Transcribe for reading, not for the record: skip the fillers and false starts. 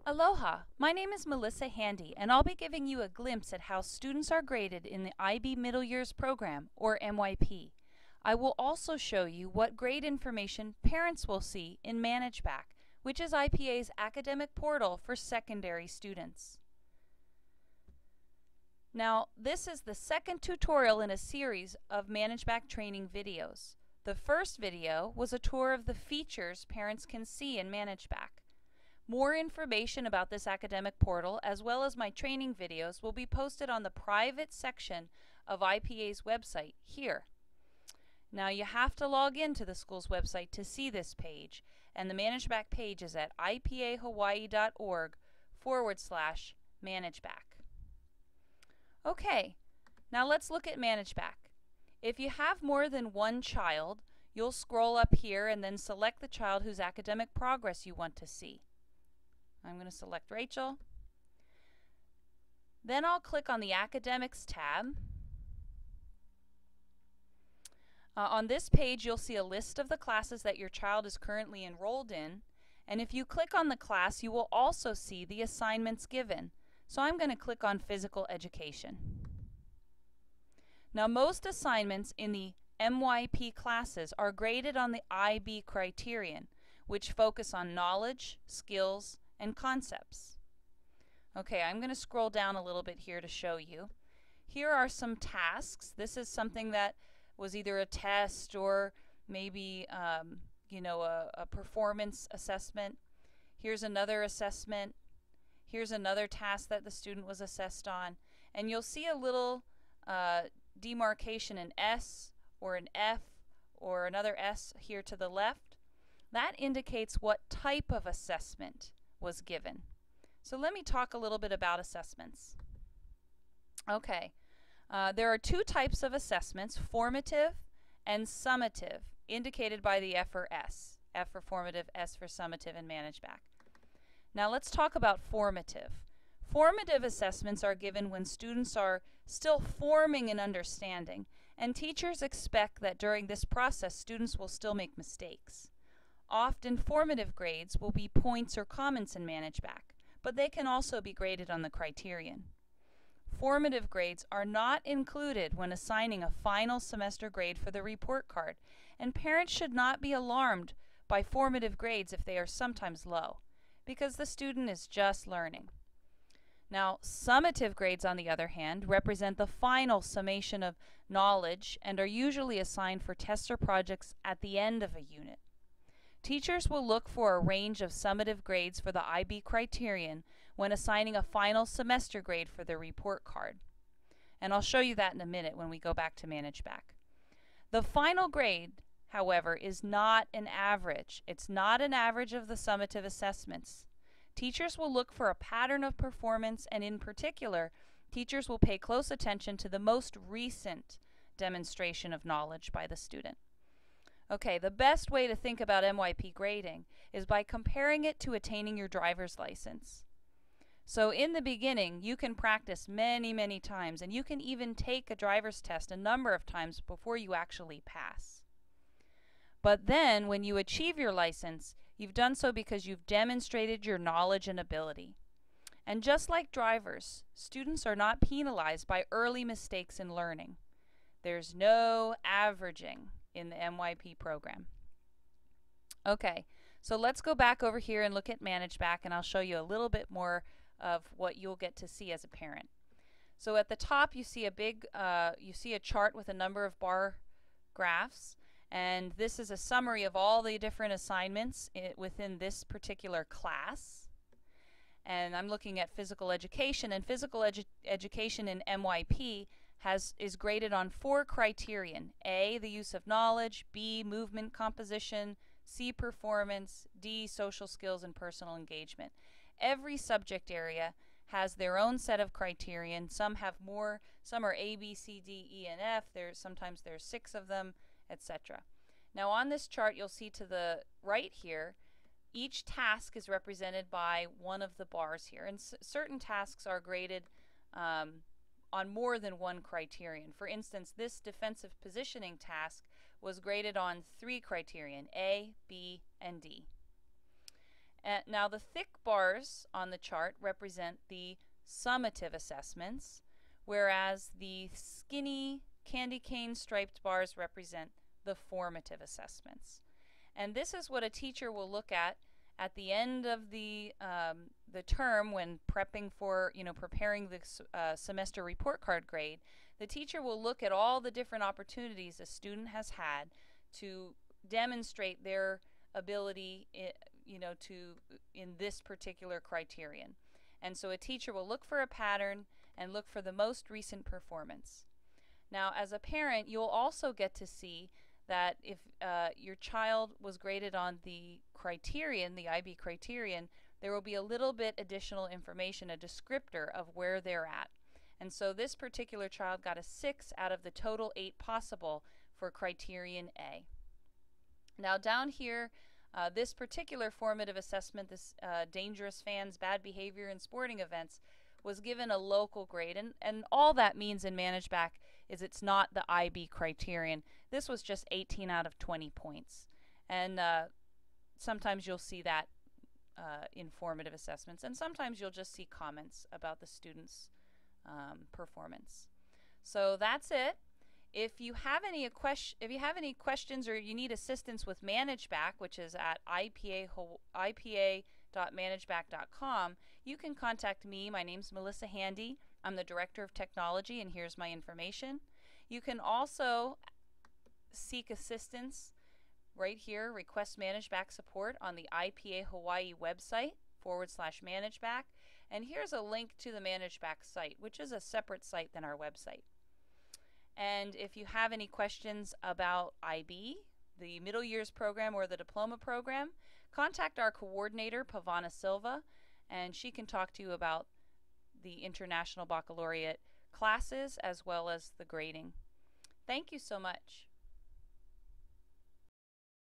Aloha, my name is Melissa Handy, and I'll be giving you a glimpse at how students are graded in the IB Middle Years Program, or MYP. I will also show you what grade information parents will see in ManageBac, which is IPA's academic portal for secondary students. Now, this is the second tutorial in a series of ManageBac training videos. The first video was a tour of the features parents can see in ManageBac. More information about this academic portal, as well as my training videos, will be posted on the private section of IPA's website here. Now, you have to log into the school's website to see this page, and the ManageBac page is at ipahawaii.org/ManageBac. Okay, now let's look at ManageBac. If you have more than one child, you'll scroll up here and then select the child whose academic progress you want to see. I'm going to select Rachel. Then I'll click on the Academics tab. On this page, you'll see a list of the classes that your child is currently enrolled in. And if you click on the class, you will also see the assignments given. So I'm going to click on Physical Education. Now, most assignments in the MYP classes are graded on the IB criterion, which focus on knowledge, skills, and concepts. Okay, I'm going to scroll down a little bit here to show you. Here are some tasks. This is something that was either a test or maybe a performance assessment. Here's another assessment. Here's another task that the student was assessed on. And you'll see a little demarcation, an S or an F or another S here to the left. That indicates what type of assessment was given. So let me talk a little bit about assessments. Okay, there are two types of assessments, formative and summative, indicated by the F or S. F for formative, S for summative in ManageBac. Now let's talk about formative. Formative assessments are given when students are still forming an understanding, and teachers expect that during this process students will still make mistakes. Often formative grades will be points or comments in ManageBac, but they can also be graded on the criterion. Formative grades are not included when assigning a final semester grade for the report card, and parents should not be alarmed by formative grades if they are sometimes low, because the student is just learning. Now, summative grades, on the other hand, represent the final summation of knowledge and are usually assigned for tests or projects at the end of a unit. Teachers will look for a range of summative grades for the IB criterion when assigning a final semester grade for the report card. And I'll show you that in a minute when we go back to ManageBac. The final grade, however, is not an average. It's not an average of the summative assessments. Teachers will look for a pattern of performance, and in particular, teachers will pay close attention to the most recent demonstration of knowledge by the student. Okay, the best way to think about MYP grading is by comparing it to attaining your driver's license. So in the beginning, you can practice many times, and you can even take a driver's test a number of times before you actually pass. But then, when you achieve your license, you've done so because you've demonstrated your knowledge and ability. And just like drivers, students are not penalized by early mistakes in learning. There's no averaging in the MYP program. Okay, so let's go back over here and look at ManageBac, and I'll show you a little bit more of what you'll get to see as a parent. So at the top you see a chart with a number of bar graphs, and this is a summary of all the different assignments within this particular class. And I'm looking at physical education, and physical education in MYP is graded on 4 criterion: A, the use of knowledge; B, movement composition; C, performance; D, social skills and personal engagement. Every subject area has their own set of criterion. Some have more, some are A, B, C, D, E, and F. Sometimes there's 6 of them, etc. Now on this chart you'll see to the right here, each task is represented by one of the bars here, and certain tasks are graded on more than one criterion. For instance, this defensive positioning task was graded on 3 criterion, A, B, and D. Now the thick bars on the chart represent the summative assessments, whereas the skinny candy cane striped bars represent the formative assessments. And this is what a teacher will look at the end of the term when prepping for, preparing the semester report card grade. The teacher will look at all the different opportunities a student has had to demonstrate their ability, in this particular criterion. And so a teacher will look for a pattern and look for the most recent performance. Now, as a parent, you'll also get to see that if your child was graded on the criterion, the IB criterion, there will be a little bit additional information, a descriptor of where they're at. And so this particular child got a 6 out of the total 8 possible for criterion A. Now down here, this particular formative assessment, this dangerous fans, bad behavior in sporting events, was given a local grade. And all that means in ManageBac is it's not the IB criterion. This was just 18 out of 20 points. And sometimes you'll see that in formative assessments, and sometimes you'll just see comments about the student's performance. So that's it. If you have any questions or you need assistance with ManageBac, which is at ipa.managebac.com, you can contact me. My name's Melissa Handy. I'm the Director of Technology, and here's my information. You can also seek assistance right here, request ManageBac support on the IPA Hawaii website /ManageBac. And here's a link to the ManageBac site, which is a separate site than our website. And if you have any questions about IB, the middle years program, or the diploma program, contact our coordinator, Pavana Silva, and she can talk to you about the International Baccalaureate classes as well as the grading. Thank you so much.